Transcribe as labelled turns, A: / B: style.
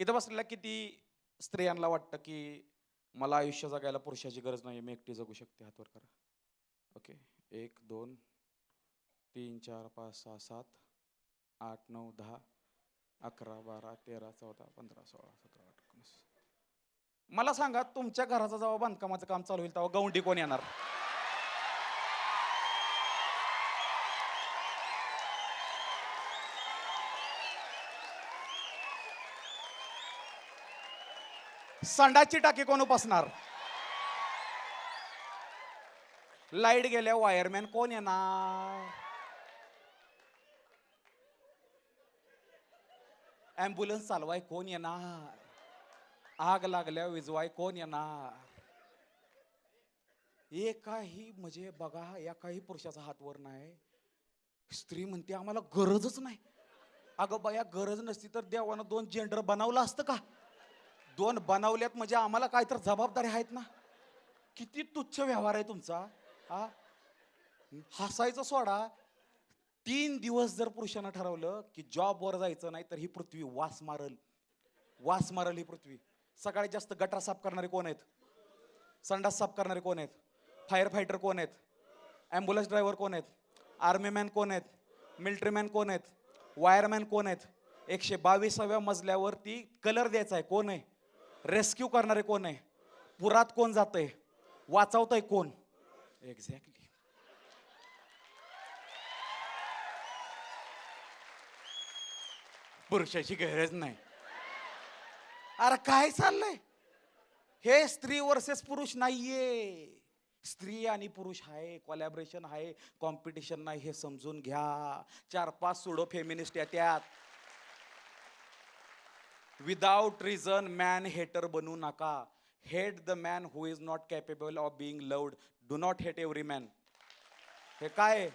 A: इथं बसलेल्या किती स्त्रियांना वाटतं की मला आयुष्य जगायला पुरुषाची गरज नाही, मी एकटी जगू शकते? हात वर करा. ओके. 1 2 3 4 5 6 7 8 9 10 11 12 13 14 15 16 17 18 19. मला सांगा, तुमच्या घराचं जेव्हा बांधकामाचं काम चालू होईल तेव्हा गौंडी कोण येणार? संडाची टाकी कोण उपासणार? लाईट गेल्या वायरमॅन कोण येणार? ॲम्ब्युलन्स चालवाय कोण येणार? आग लागल्या विजवाय कोण येणार? एकाही म्हणजे बघा, एकाही पुरुषाचा हात वर नाही. स्त्री म्हणते आम्हाला गरजच नाही. अगं बाया, गरज नसती तर देवानं 2 जेंडर बनवलं असतं का? 2 बनवल्यात म्हणजे आम्हाला काय तर जबाबदारी आहेत ना. किती तुच्छ व्यवहार आहे तुमचा. हा, हसायचं सोडा. 3 दिवस जर पुरुषानं ठरवलं की जॉबवर जायचं नाही तर ही पृथ्वी वास मारल. वास मारल ही पृथ्वी. सगळ्यात जास्त गटार साफ करणारे कोण आहेत? संडास साफ करणारे कोण आहेत? फायर फायटर कोण आहेत? ॲम्ब्युलन्स ड्रायव्हर कोण आहेत? आर्मी मॅन कोण आहेत? मिलिटरी मॅन कोण आहेत? वायरमॅन कोण आहेत? 122व्या मजल्यावरती कलर द्यायचा आहे कोण आहे? रेस्क्यू करणारे कोण आहे? पुरात कोण जातंय? वाचवतंय कोण? एक्झॅक्टली. पुरुषाची गरज नाही. अरे काय चाललंय हे? स्त्री वर्सेस पुरुष नाहीये. स्त्री आणि पुरुष आहे, कोलॅबरेशन आहे, कॉम्पिटिशन नाही, हे समजून घ्या. 4-5 सुडो फेमिनिस्ट येतात. विदाउट रिझन मॅन हेटर बनू नका. Hate the man who is not capable of being loved. Do not hate every man. हे काय